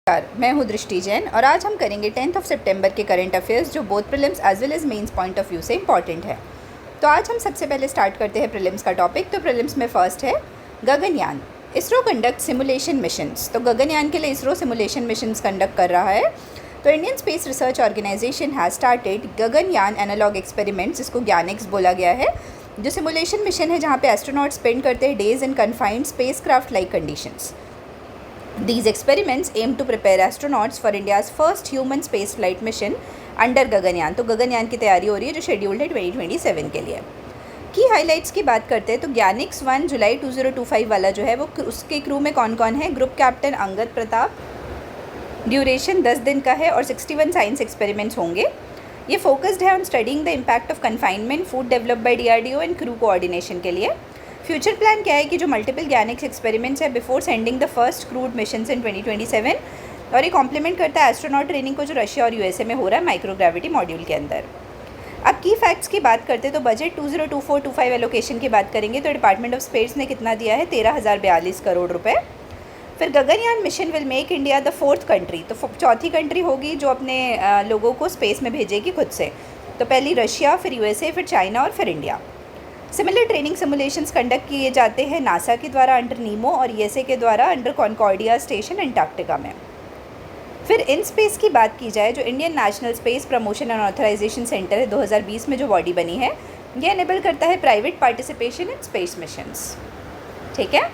मैं हूँ दृष्टि जैन और आज हम करेंगे 10 सितंबर के करंट अफेयर्स जो both prelims as well as mains point of view से इंपॉर्टेंट है। तो आज हम सबसे पहले स्टार्ट करते हैं प्रीलिम्स का टॉपिक। तो प्रीलिम्स में फर्स्ट है Gaganyaan. ISRO conduct simulation missions. तो गगनयान के लिए इसरो सिमुलेशन मिशंस कंडक्ट कर रहा है। तो Indian space research organisation has started Gaganyaan analogue experiments, जिसको ज्ञानिक्स बोला गया है, जो सिमुलेशन मिशन है जहाँ पे एस्ट्रोनॉट स्पेंड करते हैं days in confined spacecraft like conditions. These experiments aim to prepare astronauts for India's first human space flight mission under Gaganyaan. तो गगनयान की तैयारी हो रही है जो शेड्यूल्ड है 2027 के लिए। की हाइलाइट्स की बात करते हैं तो ज्ञानिक्स 1 जुलाई 2025 वाला जो है वो उसके क्रू में कौन कौन है। Group captain Angad Pratap. Duration 10 दिन का है और 61 साइंस एक्सपेरिमेंट्स होंगे। ये फोकस्ड है on studying the impact of confinement, food develop by DRDO and crew coordination के लिए। फ्यूचर प्लान क्या है कि जो मल्टीपल ज्ञानिक्स एक्सपेरिमेंट्स है before sending the first crewed missions in 2027, और ये कॉम्प्लीमेंट करता है एस्ट्रोनॉट ट्रेनिंग को जो रशिया और USA में हो रहा है माइक्रोग्रेविटी मॉड्यूल के अंदर। अब की फैक्ट्स की बात करते हैं तो बजट 2024-25 एलोकेशन की बात करेंगे तो डिपार्टमेंट ऑफ स्पेस ने कितना दिया है, 13,042 करोड़ रुपये। फिर Gaganyaan mission will make India the 4th country. तो चौथी कंट्री होगी जो अपने लोगों को स्पेस में भेजेगी खुद से। तो पहली रशिया, फिर USA, फिर चाइना और फिर India. Similar training simulations conduct किए जाते हैं नासा के द्वारा अंडर नीमो और USA के द्वारा अंडर कॉन्कॉर्डिया स्टेशन अंटार्कटिका में। फिर इन स्पेस की बात की जाए, जो Indian national space promotion and authorisation centre है 2020 में जो बॉडी बनी है, ये एनेबल करता है private participation in space missions. ठीक है।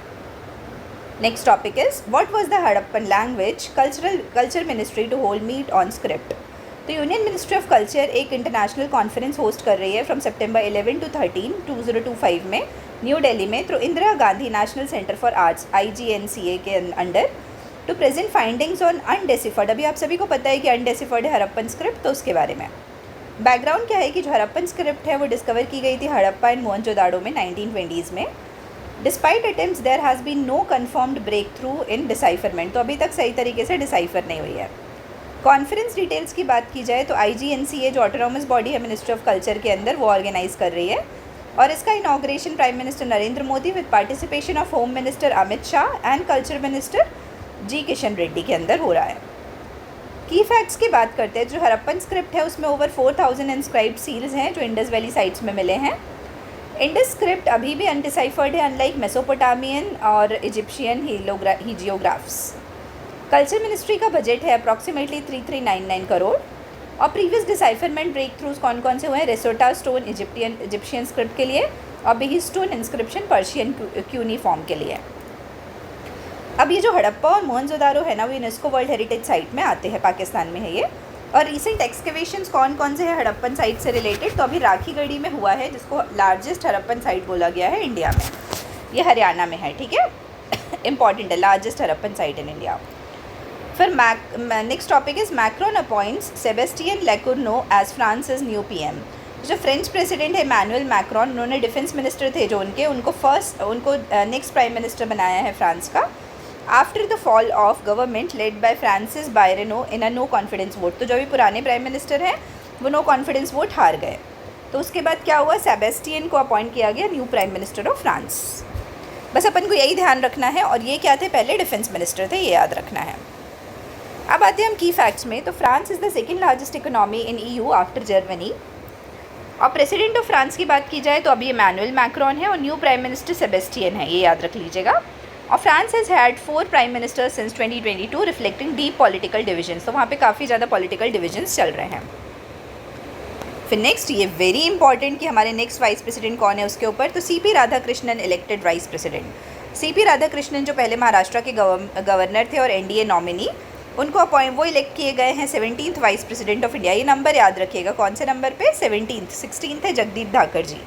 Next topic is what was the Harappan language culture ministry to hold meet on script. तो यूनियन मिनिस्ट्री ऑफ कल्चर एक इंटरनेशनल कॉन्फ्रेंस होस्ट कर रही है फ्रॉम सितंबर 11 to 13, 2025 में न्यू दिल्ली में तो Indira Gandhi national centre for arts IGNCA के under to present findings on undeciphered. अभी आप सभी को पता है कि अनडेसिफर्ड है हड़प्पन स्क्रिप्ट, तो उसके बारे में बैकग्राउंड क्या है कि जो हड़प्पन स्क्रिप्ट है वो डिस्कवर की गई थी हड़प्पा एंड मोहनजोदाड़ो में 1920s में। Despite attempts there has been no confirmed breakthrough in decipherment. तो अभी तक सही तरीके से डिसाइफर नहीं हुई है। कॉन्फ्रेंस डिटेल्स की बात की जाए तो IGNCA जो ऑटोनॉमस बॉडी है मिनिस्ट्री ऑफ कल्चर के अंदर, वो ऑर्गेनाइज कर रही है और इसका inauguration prime minister Narendra Modi with participation of home minister Amit Shah and culture minister G Kishan Reddy के अंदर हो रहा है। की फैक्ट्स की बात करते हैं, जो हड़प्पन स्क्रिप्ट है उसमें ओवर 4,000 इंस्क्राइब्ड सील्स हैं जो इंडस वैली साइट्स में मिले हैं। इंडस स्क्रिप्ट अभी भी अनडिसाइफर्ड है अनलाइक मेसोपोटामियन और इजिप्शियन हीजियोग्राफ्स। कल्चर मिनिस्ट्री का बजट है अप्रॉक्सीमेटली 3399 करोड़ और प्रीवियस डिसाइफरमेंट ब्रेक थ्रूज कौन कौन से हुए हैं। रेसोटा स्टोन इजिप्शियन स्क्रिप्ट के लिए और बेही स्टोन इंस्क्रिप्शन पर्शियन क्यूनीफॉर्म के लिए। अब ये जो हड़प्पा और मोहनजोदारो है ना, वो यूनेस्को वर्ल्ड हेरिटेज साइट में आते हैं, पाकिस्तान में है ये। और रिसेंट एक्सकेवेशंस कौन कौन से हैं हड़प्पन साइट से रिलेटेड, तो अभी राखीगढ़ी में हुआ है जिसको लार्जेस्ट हड़प्पन साइट बोला गया है इंडिया में। ये हरियाणा में है, ठीक है। इंपॉर्टेंट है, largest Harappan site in India. फिर next topic is Macron appoints Sebastien Lecornu as France's new PM। जो फ्रेंच प्रेसिडेंट है इमैनुअल मैक्रोन, उन्होंने डिफेंस मिनिस्टर थे जो उनको नेक्स्ट प्राइम मिनिस्टर बनाया है फ्रांस का after the fall of government led by Francis Bayrou in a no confidence vote. तो जो भी पुराने प्राइम मिनिस्टर हैं वो नो कॉन्फिडेंस वोट हार गए। तो उसके बाद क्या हुआ, सेबेस्टियन को अपॉइंट किया गया new prime minister of France. बस अपन को यही ध्यान रखना है। और ये क्या थे, पहले डिफेंस मिनिस्टर थे, ये याद रखना है। अब आते हैं हम की फैक्ट्स में। तो France is the second largest economy in EU after Germany. और प्रेसिडेंट ऑफ फ्रांस की बात की जाए तो अभी इमैनुअल मैक्रोन है और न्यू प्राइम मिनिस्टर सेबेस्टियन है, ये याद रख लीजिएगा। और France has had 4 prime ministers since 2022 reflecting deep political divisions. तो वहाँ पे काफ़ी ज़्यादा पॉलिटिकल डिविजन्स चल रहे हैं। फिर नेक्स्ट, ये वेरी इंपॉर्टेंट कि हमारे नेक्स्ट वाइस प्रेसिडेंट कौन है उसके ऊपर। तो CP Radhakrishnan elected vice president. CP Radhakrishnan जो पहले महाराष्ट्र के गवर्नर थे और NDA नॉमिनी, उनको वो इलेक्ट किए गए हैं 17th vice president of India. ये नंबर याद रखिएगा, कौन से नंबर पे, 16th है Jagdeep Dhankhar ji.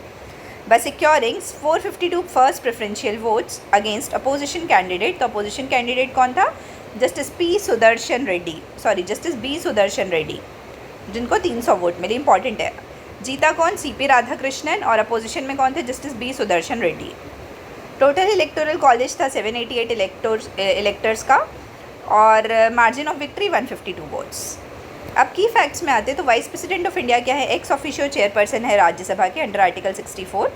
By securing 452 first preferential votes against opposition candidate. तो अपोजिशन कैंडिडेट कौन था, जस्टिस B सुदर्शन रेड्डी, जिनको 300 वोट मिले। इंपॉर्टेंट है, जीता कौन, CP राधाकृष्णन, और अपोजिशन में कौन थे, justice B Sudarshan Reddy. Total electoral college था 788 इलेक्टर्स का और मार्जिन ऑफ विक्ट्री 152 वोट्स। अब की फैक्ट्स में आते तो वाइस प्रेसिडेंट ऑफ इंडिया क्या है, एक्स ऑफिशियो चेयरपर्सन है राज्यसभा के अंडर आर्टिकल 64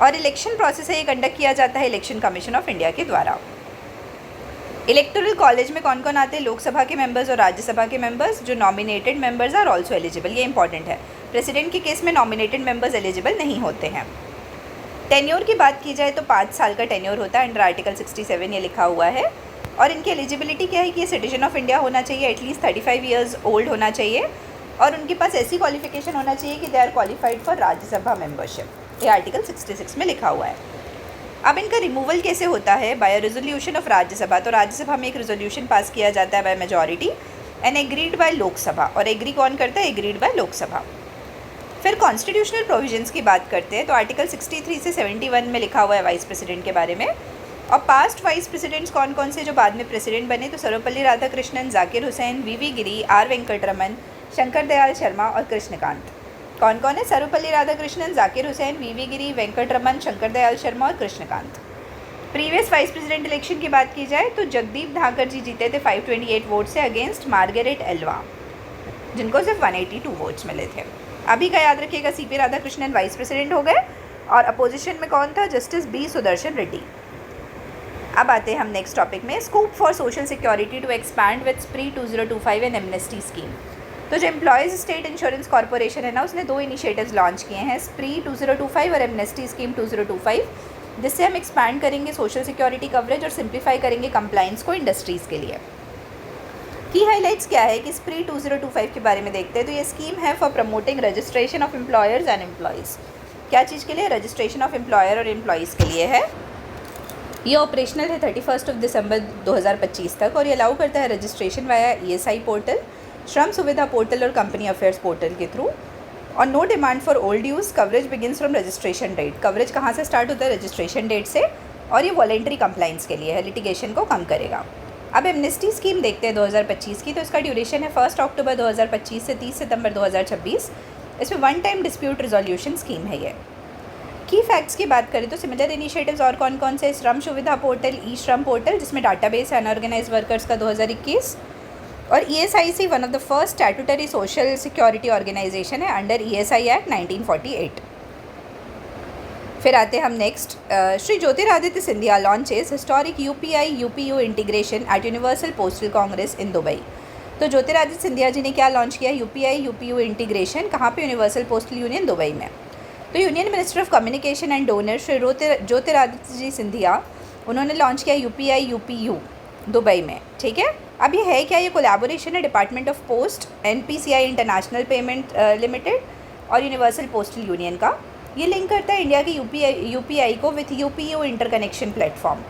और इलेक्शन प्रोसेस है ये कंडक्ट किया जाता है इलेक्शन कमीशन ऑफ इंडिया के द्वारा। इलेक्टोरल कॉलेज में कौन कौन आते हैं? लोकसभा के मेंबर्स और राज्यसभा के मेंबर्स। जो nominated members are also eligible, ये इंपॉर्टेंट है। प्रेसिडेंट के केस में नॉमिनेटेड मेंबर्स एलिजिबल नहीं होते हैं। टेन्योर की बात की जाए तो 5 साल का टेन्योर होता है, अंडर आर्टिकल 67 ये लिखा हुआ है। और इनकी एलिजिबिलिटी क्या है कि ये सिटीजन ऑफ इंडिया होना चाहिए, एटलीस्ट 35 ईयर्स ओल्ड होना चाहिए, और उनके पास ऐसी क्वालिफिकेशन होना चाहिए कि they are qualified for Rajya Sabha membership. ये आर्टिकल 66 में लिखा हुआ है। अब इनका रिमूवल कैसे होता है? By resolution of Rajya Sabha. तो राज्यसभा में एक रेजोल्यूशन पास किया जाता है by majority and agreed by Lok Sabha. और एग्री कौन करता है? Agreed by Lok Sabha. फिर कॉन्स्टिट्यूशनल प्रोविजंस की बात करते हैं तो आर्टिकल 63 से 71 में लिखा हुआ है वाइस प्रेसिडेंट के बारे में। और पास्ट वाइस प्रेसिडेंट्स कौन कौन से जो बाद में प्रेसिडेंट बने? तो सर्वपल्ली राधाकृष्णन, जाकिर हुसैन, वी गिरी, आर वेंकटरमन, शंकर दयाल शर्मा और कृष्णकांत। कौन कौन है? सर्वपल्ली राधाकृष्णन, जाकिर हुसैन, वी गिरी, वेंकटरमन, शंकर दयाल शर्मा और Krishan Kant. Previous vice president election की बात की जाए तो जगदीप धाकर जी जीते थे 528 वोट से अगेंस्ट मार्गरेट एल्वा, जिनको सिर्फ 182 वोट्स मिले थे। अभी का याद रखिएगा, सीपी राधाकृष्णन वाइस प्रेसिडेंट हो गए और अपोजिशन में कौन था? जस्टिस बी सुदर्शन रेड्डी। अब आते हैं हम नेक्स्ट टॉपिक में, scoop for social security to expand with SPREE 2025 and amnesty scheme. तो जो एम्प्लॉयज़ स्टेट इंश्योरेंस कॉर्पोरेशन है ना, उसने 2 इनिशिएटिव्स लॉन्च किए हैं, स्प्री 2025 और एमनेस्टी स्कीम 2025, जिससे हम एक्सपैंड करेंगे सोशल सिक्योरिटी कवरेज और सिंप्लीफाई करेंगे कंप्लाइंस को इंडस्ट्रीज़ के लिए। की हाइलाइट्स क्या है कि स्प्री 2025 के बारे में देखते हैं तो ये स्कीम है for promoting registration of employers and employees. क्या चीज़ के लिए? रजिस्ट्रेशन ऑफ एम्प्लॉयर और एम्प्लॉयज़ के लिए है। ये ऑपरेशनल है 31 दिसंबर 2025 तक और ये अलाउ करता है रजिस्ट्रेशन वाया ESI पोर्टल, श्रम सुविधा पोर्टल और कंपनी अफेयर्स पोर्टल के थ्रू। और no demand for old dues, coverage begins from registration date. Coverage कहाँ से स्टार्ट होता है? रजिस्ट्रेशन डेट से। और ये वॉलेंट्री कंप्लाइंस के लिए है, लिटिगेशन को कम करेगा। अब एमनेस्टी स्कीम देखते हैं 2025 की। तो इसका ड्यूरेशन है 1 अक्टूबर 2025 से 30 सितंबर 2026। इसमें one time dispute resolution scheme है ये। की फैक्ट्स की बात करें तो सिमिलर इनिशिएटिव्स और कौन कौन से? श्रम सुविधा पोर्टल, ई श्रम पोर्टल, जिसमें डाटाबेस है अनऑर्गेनाइज वर्कर्स का 2021, और ESIC one of the first statutory social security organisation है अंडर ESI एक्ट 1948। फिर आते हैं हम next, Shri Jyotiraditya Scindia launches historic UPI UPU integration at universal postal congress in Dubai. तो ज्योतिरादित्य सिंधिया जी ने क्या लॉन्च किया? UPI UPU इंटीग्रेशन, कहाँ पे? यूनिवर्सल पोस्टल यूनियन दुबई में। तो union minister of communication and DoNER Shri Jyotiraditya ji Scindia, उन्होंने लॉन्च किया UPI UPU दुबई में। ठीक है, अब ये है क्या? ये कोलैबोरेशन है department of post, NPCI international payment limited और यूनिवर्सल पोस्टल यूनियन का। ये लिंक करता है इंडिया की UPI को विथ UPU इंटरकनेक्शन प्लेटफॉर्म,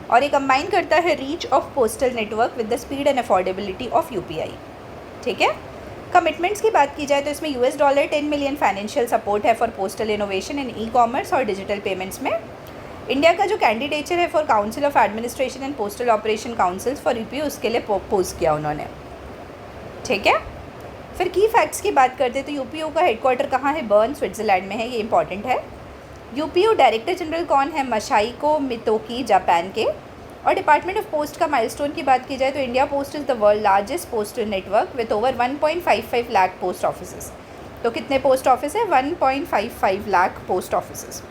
और ये कंबाइन करता है reach of postal network with the speed and affordability of UPI। ठीक है, कमिटमेंट्स की बात की जाए तो इसमें $10 मिलियन फाइनेंशियल सपोर्ट है for postal innovation in ecommerce और डिजिटल पेमेंट्स में। इंडिया का जो कैंडिडेचर है for council of administration and postal operation councils for UPU, उसके लिए पोस्ट किया उन्होंने। ठीक है, फिर की फैक्ट्स की बात करते हैं तो UPU का हेडक्वार्टर कहाँ है? बर्न, स्विट्ज़रलैंड में है, ये इंपॉर्टेंट है। UPU डायरेक्टर जनरल कौन है? मशाइको मितोकी, जापान के। और डिपार्टमेंट ऑफ पोस्ट का माइलस्टोन की बात की जाए तो India post is the world largest postal network with over 1.55 lakh post offices. तो कितने पोस्ट ऑफिस है? 1.55 लाख पोस्ट ऑफिसेज।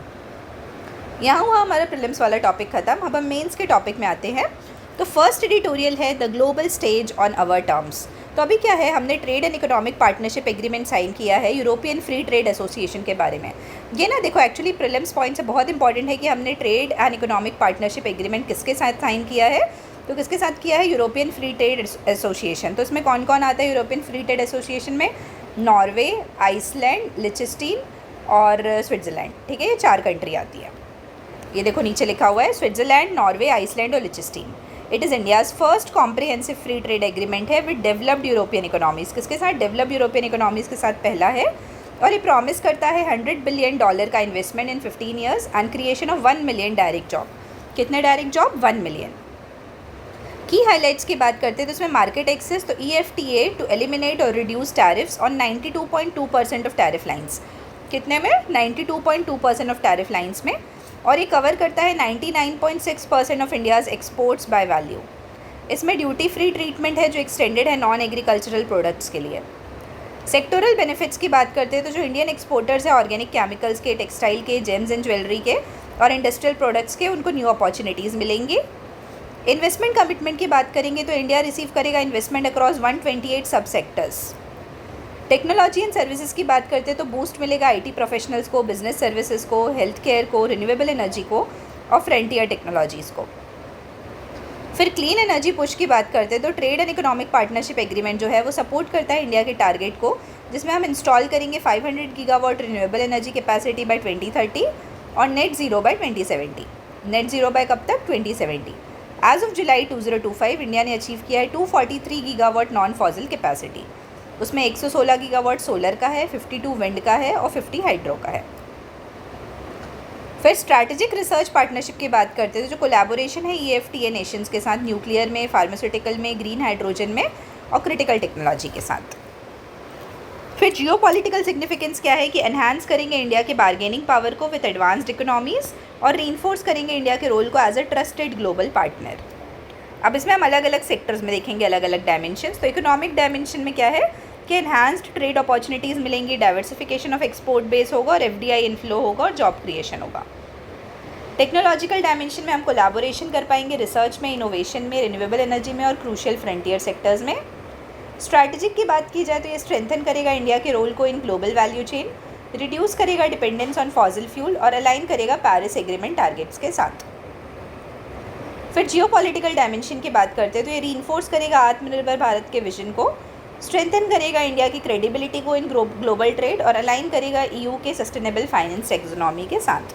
यहाँ हुआ हमारा प्रीलिम्स वाला टॉपिक ख़त्म। अब हम मेंस के टॉपिक में आते हैं। तो फर्स्ट एडिटोरियल है the global stage on our terms. तो अभी क्या है, हमने trade and economic partnership agreement sign किया है यूरोपियन फ्री ट्रेड एसोसिएशन के बारे में। ये ना देखो, एक्चुअली प्रीलिम्स पॉइंट से बहुत इंपॉर्टेंट है कि हमने trade and economic partnership agreement किसके साथ साइन किया है? तो किसके साथ किया है? European free trade association. तो इसमें कौन कौन आता है यूरोपियन फ्री ट्रेड एसोसिएशन में? नॉर्वे, आइसलैंड, लिechtenstein और स्विट्ज़रलैंड। ठीक है, ये 4 कंट्री आती है। ये देखो नीचे लिखा हुआ है स्विट्ज़रलैंड, नॉर्वे, आइसलैंड और लिechtenstein। It is India's first comprehensive free trade agreement है विद डेवलप्ड यूरोपियन इकोनॉमीज़। किसके साथ? डेवलप्ड यूरोपियन इकोनॉमीज़ के साथ पहला है। और ये प्रॉमिस करता है $100 बिलियन का investment in 15 years and creation of 1 million direct job. कितने डायरेक्ट जॉब? 1 मिलियन। की हाइलाइट्स की बात करते हैं तो इसमें मार्केट एक्सेस, तो EFTA टू एलिमिनेट और reduce tariffs on 92.2% of tariff lines. कितने में? 92.2% ऑफ टैरिफ लाइन्स में। और ये कवर करता है 99.6% of India's exports by value. इसमें ड्यूटी फ्री ट्रीटमेंट है जो एक्सटेंडेड है नॉन एग्रीकल्चरल प्रोडक्ट्स के लिए। सेक्टोरल बेनिफिट्स की बात करते हैं तो जो इंडियन एक्सपोर्टर्स हैं ऑर्गेनिक केमिकल्स के, टेक्सटाइल के, जेम्स एंड ज्वेलरी के और इंडस्ट्रियल प्रोडक्ट्स के, उनको न्यू अपॉर्चुनिटीज़ मिलेंगी। इन्वेस्टमेंट कमिटमेंट की बात करेंगे तो इंडिया रिसीव करेगा इन्वेस्टमेंट अक्रॉस 128 सब सेक्टर्स। टेक्नोलॉजी एंड सर्विसेज की बात करते हैं तो बूस्ट मिलेगा आईटी प्रोफेशनल्स को, बिजनेस सर्विसेज को, हेल्थ केयर को, रिन्यूएबल एनर्जी को और फ्रंटियर टेक्नोलॉजीज़ को। फिर क्लीन एनर्जी पुश की बात करते हैं तो trade and economic partnership agreement जो है वो सपोर्ट करता है इंडिया के टारगेट को, जिसमें हम इंस्टॉल करेंगे 500 gigawatt renewable energy capacity by 2030 और net zero by 2070। Net zero by कब तक? 2070। एज ऑफ जुलाई 2025 इंडिया ने अचीव किया है 243 गीगावाट नॉन फॉसिल कैपेसिटी। उसमें 116 गीगावाट सोलर का है, 52 विंड का है और 50 हाइड्रो का है। फिर स्ट्रैटेजिक रिसर्च पार्टनरशिप की बात करते हैं तो जो कोलैबोरेशन है EFTA नेशंस के साथ न्यूक्लियर में, फार्मास्यूटिकल में, ग्रीन हाइड्रोजन में और क्रिटिकल टेक्नोलॉजी के साथ। फिर जियोपॉलिटिकल सिग्निफिकेंस क्या है कि एनहांस करेंगे इंडिया के बार्गेनिंग पावर को विद एडवांस्ड इकोनॉमीज़ और रीइंफोर्स करेंगे इंडिया के रोल को as a trusted global partner. अब इसमें हम अलग अलग सेक्टर्स में देखेंगे अलग अलग डायमेंशंस। तो इकोनॉमिक डायमेंशन में क्या है कि एनहांस्ड ट्रेड अपॉर्चुनिटीज़ मिलेंगी, डाइवर्सिफिकेशन ऑफ एक्सपोर्ट बेस होगा और FDI इनफ्लो होगा और जॉब क्रिएशन होगा। टेक्नोलॉजिकल डायमेंशन में हम कोलैबोरेशन कर पाएंगे रिसर्च में, इनोवेशन में, रिन्यूएबल एनर्जी में और क्रूशियल फ्रंटियर सेक्टर्स में। स्ट्रैटेजिक की बात की जाए तो ये स्ट्रेंथन करेगा इंडिया के रोल को in global value chain, reduce करेगा डिपेंडेंस ऑन फॉसिल फ्यूल और अलाइन करेगा पेरिस एग्रीमेंट टारगेट्स के साथ। फिर जियोपॉलिटिकल डायमेंशन की बात करते हैं तो ये रीइंफोर्स करेगा आत्मनिर्भर भारत के विजन को, स्ट्रेंथन करेगा इंडिया की क्रेडिबिलिटी को इन ग्लोबल ट्रेड और अलाइन करेगा EU के सस्टेनेबल फाइनेंस टेक्सोनॉमी के साथ।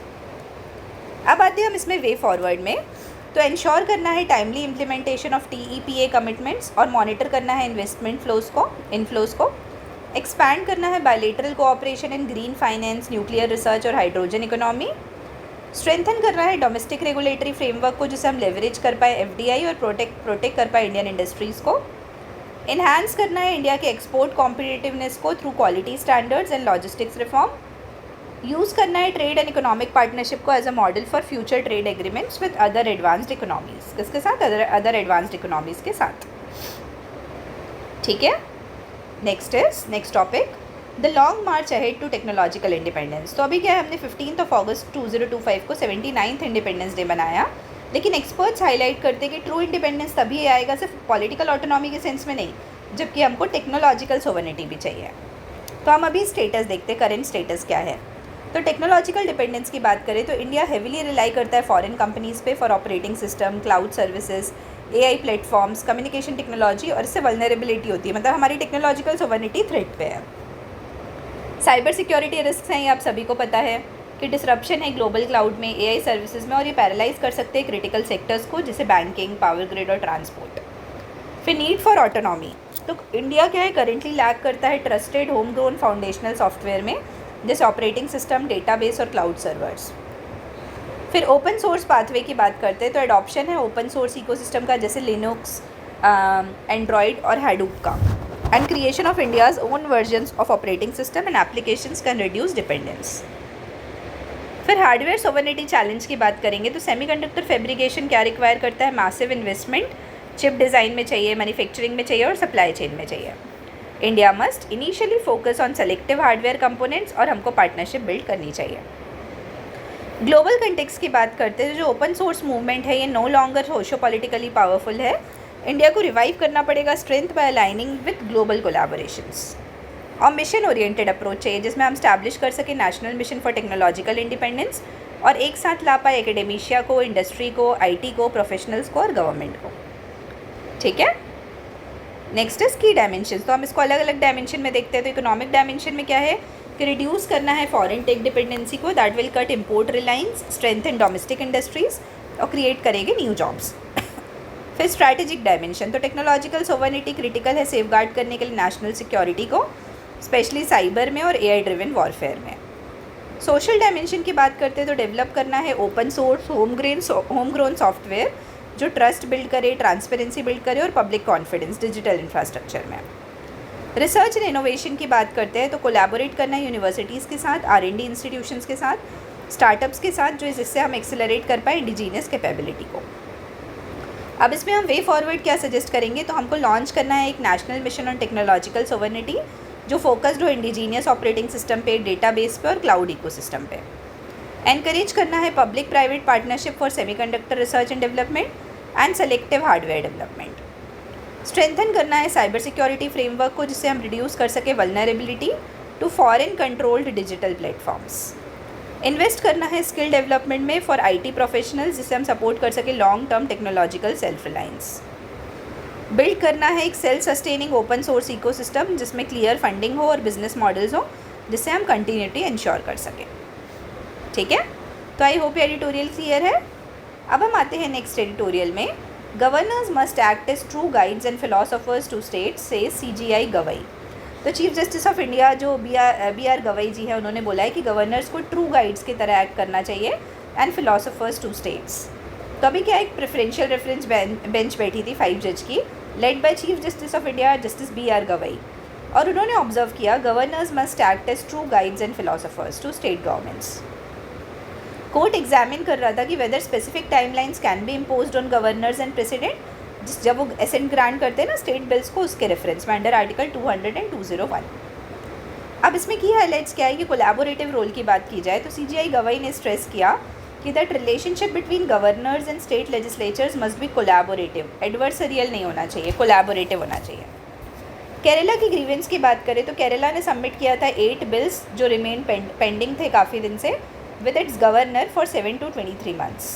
अब आते हैं हम इसमें वे फॉरवर्ड में। तो इंश्योर करना है timely implementation of TEPA commitments और मॉनिटर करना है इन्वेस्टमेंट इनफ्लोज को, एक्सपैंड करना है बायलेटरल कोऑपरेशन इन ग्रीन फाइनेंस, न्यूक्लियर रिसर्च और हाइड्रोजन इकोनॉमी, स्ट्रेंथन करना है डोमेस्टिक रेगुलेटरी फ्रेमवर्क को जिसे हम लेवरेज कर पाए FDI और प्रोटेक्ट कर पाए इंडियन इंडस्ट्रीज़ को, इन्हांस करना है इंडिया के एक्सपोर्ट कॉम्पिटिटिवनेस को through quality standards and logistics reform, use करना है ट्रेड एंड इकोनॉमिक पार्टनरशिप को as a model for future trade agreements with other advanced economies. किसके साथ? अदर एडवांस्ड इकोनॉमीज़ के साथ। ठीक है, next topic the long march ahead to technological independence. तो अभी क्या है, हमने 15 अगस्त 2025 को 79th इंडिपेंडेंस डे बनाया, लेकिन एक्सपर्ट्स हाईलाइट करते हैं कि ट्रू इंडिपेंडेंस तभी आएगा सिर्फ पॉलिटिकल ऑटोनॉमी के सेंस में नहीं, जबकि हमको टेक्नोलॉजिकल सोवरेनिटी भी चाहिए। तो हम अभी स्टेटस देखते हैं, करेंट स्टेटस क्या है। तो टेक्नोलॉजिकल डिपेंडेंस की बात करें तो इंडिया हेविली रिलाई करता है फॉरेन कंपनीज़ पे for operating system, cloud services, AI platforms, communication technology और इससे वल्नरेबिलिटी होती है, मतलब हमारी टेक्नोलॉजिकल सोवरेनिटी थ्रेट पे है। साइबर सिक्योरिटी रिस्क हैं, ये आप सभी को पता है कि डिसरप्शन है ग्लोबल क्लाउड में, AI सर्विसेज में और ये पैरालाइज कर सकते हैं क्रिटिकल सेक्टर्स को जैसे बैंकिंग, पावर ग्रिड और ट्रांसपोर्ट। फिर नीड फॉर ऑटोनॉमी, तो इंडिया क्या है करेंटली लैक करता है trusted home grown foundational software में जैसे ऑपरेटिंग सिस्टम, डेटाबेस और क्लाउड सर्वर्स। फिर ओपन सोर्स पाथवे की बात करते हैं तो एडॉप्शन है ओपन सोर्स इकोसिस्टम का जैसे लिनक्स, एंड्रॉयड और हैडूप का, and creation of India's own versions of operating system and applications can reduce dependence. फिर हार्डवेयर सोवरेनिटी चैलेंज की बात करेंगे तो सेमीकंडक्टर फैब्रिकेशन क्या रिक्वायर करता है, मैसिव इन्वेस्टमेंट, चिप डिज़ाइन में चाहिए, मैन्युफैक्चरिंग में चाहिए और सप्लाई चेन में चाहिए। India must initially focus on selective hardware components और हमको पार्टनरशिप बिल्ड करनी चाहिए। ग्लोबल कंटेक्स्ट की बात करते हैं, जो ओपन सोर्स मूवमेंट है ये no longer socio politically powerful है। इंडिया को रिवाइव करना पड़ेगा strength by aligning with global collaborations. और मिशन ओरिएंटेड अप्रोच चाहिए जिसमें हम स्टैब्लिश कर सकें national mission for technological independence और एक साथ ला पाए एकेडेमिशिया को, इंडस्ट्री को, IT को, प्रोफेशनल्स को और गवर्नमेंट को। ठीक है, नेक्स्ट इज की डायमेंशन। तो हम इसको अलग अलग डायमेंशन में देखते हैं। तो इकोनॉमिक डायमेंशन में क्या है कि रिड्यूस करना है फॉरेन टेक डिपेंडेंसी को, that will cut import Reliance, strengthen domestic industries और क्रिएट करेंगे न्यू जॉब्स। फिर स्ट्रैटेजिक डायमेंशन, तो टेक्नोलॉजिकल सोवरेनिटी क्रिटिकल है सेफगार्ड करने के लिए नेशनल सिक्योरिटी को, स्पेशली साइबर में और AI ड्रिवन वॉरफेयर में। सोशल डायमेंशन की बात करते हैं तो डेवलप करना है open source home grown software जो ट्रस्ट बिल्ड करे, ट्रांसपेरेंसी बिल्ड करे और पब्लिक कॉन्फिडेंस डिजिटल इंफ्रास्ट्रक्चर में। रिसर्च एंड इनोवेशन की बात करते हैं तो कोलैबोरेट करना है यूनिवर्सिटीज़ के साथ, R&D इंस्टीट्यूशंस के साथ, स्टार्टअप्स के साथ, जो जिससे हम एक्सेलरेट कर पाए इंडिजीनियस कैपेबिलिटी को। अब इसमें हम वे फॉरवर्ड क्या सजेस्ट करेंगे, तो हमको लॉन्च करना है एक national mission on technological sovereignty जो फोकस्ड हो इंडिजीनियस ऑपरेटिंग सिस्टम पे, डेटाबेस पे और क्लाउड इकोसिस्टम पे। एनकरेज करना है public private partnership for semiconductor research and development and selective hardware development. Strengthen करना है साइबर सिक्योरिटी फ्रेमवर्क को, जिससे हम रिड्यूस कर सके vulnerability to foreign controlled digital platforms. Invest करना है स्किल डेवलपमेंट में फॉर IT प्रोफेशनल्स, जिससे हम सपोर्ट कर सके long term technological self reliance. Build करना है एक self sustaining open source ecosystem, जिसमें क्लियर फंडिंग हो और बिजनेस मॉडल्स हो, जिससे हम कंटिन्यूटी इंश्योर कर सकें। ठीक है, तो आई होप ये एडिटोरियल क्लियर है। अब हम आते हैं नेक्स्ट एडिटोरियल में। Governors must act as true guides and philosophers to states, says CGI Gavai. तो चीफ जस्टिस ऑफ इंडिया जो BR गवई जी है, उन्होंने बोला है कि गवर्नर्स को ट्रू गाइड्स की तरह एक्ट करना चाहिए एंड फिलोसोफर्स टू स्टेट्स। तो अभी क्या एक प्रेफरेंशियल रेफरेंस बेंच बैठी थी 5 जज की, led by chief justice of India justice BR Gavai, और उन्होंने ऑब्जर्व किया governors must act as true guides and philosophers to state governments. Court examine कर रहा था कि whether specific timelines can be imposed on governors and president, जब वो accent grant करते हैं ना स्टेट बिल्स को, उसके रेफरेंस में अंडर आर्टिकल 200 एंड 201। अब इसमें की हाईलाइट्स क्या है कि कोलैबोरेटिव रोल की बात की जाए तो CGI गवई ने स्ट्रेस किया कि that relationship between governors and state legislatures must be collaborative, adversarial नहीं होना चाहिए, कोलैबोरेटिव होना चाहिए। केरला की ग्रीवेंस की बात करें तो केरला ने सबमिट किया था 8 बिल्स जो रिमेन पेंडिंग थे काफ़ी दिन से, with its governor for 7 to 23 months।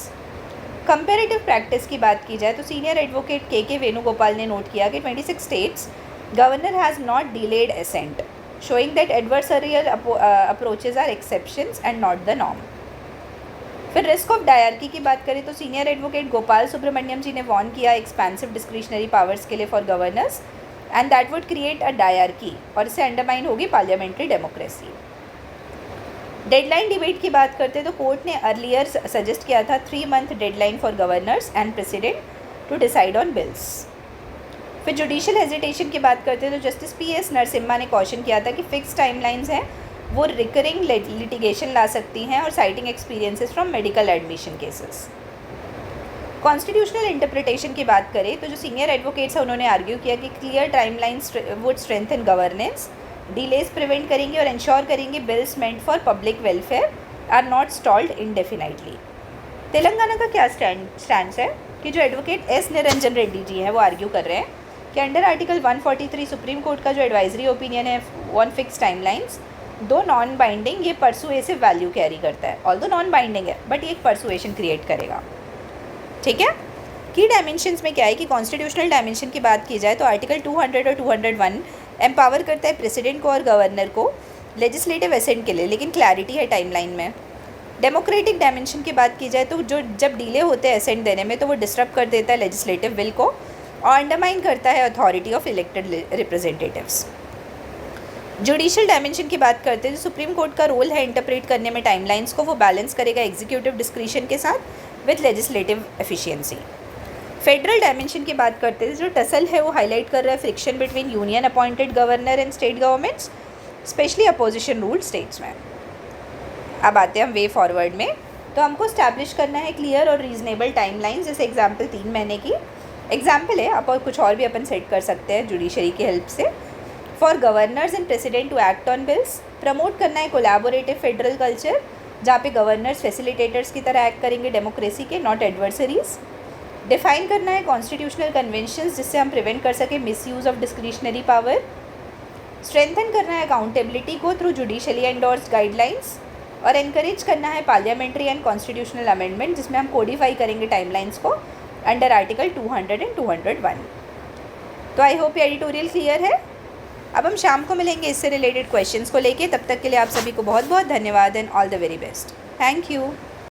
Comparative practice की बात की जाए तो सीनियर एडवोकेट KK वेणुगोपाल ने नोट किया कि 26 states governor has not delayed assent, showing that adversarial approaches are exceptions and not the norm. फिर रिस्क ऑफ डायरकी की बात करें तो सीनियर एडवोकेट गोपाल सुब्रमण्यम जी ने वॉर्न किया एक्सपेंसिव डिस्क्रिशनरी पावर्स के लिए for governors, and that would create a diarchy, और इससे अंडरमाइन होगी पार्लियामेंट्री डेमोक्रेसी। डेडलाइन डिबेट की बात करते तो कोर्ट ने अर्लियर सजेस्ट किया था 3 month deadline for governors and president to decide on bills. फिर जुडिशियल हेजिटेशन की बात करते तो जस्टिस PS नरसिम्हा ने कॉशन किया था कि फिक्स टाइमलाइंस हैं वो रिकरिंग लिटिगेशन ला सकती हैं, और citing experiences from medical admission cases. Constitutional interpretation की बात करें तो जो सीनियर एडवोकेट्स हैं उन्होंने आर्ग्यू किया कि clear timelines would strengthen governance, delays prevent करेंगे और इंश्योर करेंगे bills meant for public welfare are not stalled indefinitely. Telangana का क्या स्टैंड है कि जो एडवोकेट S निरंजन रेड्डी जी हैं वो आर्ग्यू कर रहे हैं कि अंडर आर्टिकल 143 सुप्रीम कोर्ट का जो एडवाइजरी ओपिनियन है ऑन फिक्स टाइमलाइंस, दो नॉन बाइंडिंग, ये परसुएसिव वैल्यू कैरी करता है, ऑल्दो नॉन बाइंडिंग है बट ये एक परसुएशन क्रिएट करेगा। ठीक है, की डायमेंशंस में क्या है कि कॉन्स्टिट्यूशनल डायमेंशन की बात की जाए तो आर्टिकल 200 और 201 एम्पावर करता है प्रेसिडेंट को और गवर्नर को लेजिस्लेटिव एसेंट के लिए, लेकिन क्लैरिटी है टाइमलाइन में। डेमोक्रेटिक डायमेंशन की बात की जाए तो जो जब डिले होते हैं एसेंट देने में तो वो डिस्टर्ब कर देता है लेजिस्लेटिव विल को और अंडरमाइन करता है authority of elected representatives. Judicial dimension की बात करते हैं तो सुप्रीम कोर्ट का रोल है इंटरप्रेट करने में टाइमलाइंस को, वो बैलेंस करेगा एग्जीक्यूटिव डिस्क्रिशन के साथ with legislative efficiency. Federal dimension की बात करते हैं जो टसल है वो हाईलाइट कर रहा है friction between union appointed governor and state governments, specially opposition ruled states में। अब आते हैं हम वे फॉरवर्ड में, तो हमको स्टैब्लिश करना है क्लियर और रीजनेबल टाइमलाइन। जैसे एग्जाम्पल 3 महीने की एग्जाम्पल है, आप और कुछ और भी अपन सेट कर सकते हैं जुडिशरी की हेल्प से। For governors and president to act on bills, promote करना है कोलैबोरेटिव फेडरल कल्चर जहाँ पे गवर्नर्स फैसिलिटेटर्स की तरह एक्ट करेंगे डेमोक्रेसी के, नॉट एडवर्सरीज। डिफाइन करना है कॉन्स्टिट्यूशनल कन्वेंशंस जिससे हम प्रिवेंट कर सके misuse of discretionary power. Strengthen करना है अकाउंटेबिलिटी को थ्रू जुडिशली एंडोर्स्ड गाइडलाइंस और एनकरेज करना है पार्लियामेंट्री एंड कॉन्स्टिट्यूशनल अमेंडमेंट जिसमें हम कोडिफाई करेंगे टाइमलाइंस को अंडर आर्टिकल 200 एंड 201। तो आई होप ये एडिटोरियल क्लियर है। अब हम शाम को मिलेंगे इससे रिलेटेड क्वेश्चंस को लेके, तब तक के लिए आप सभी को बहुत बहुत धन्यवाद and all the very best. Thank you.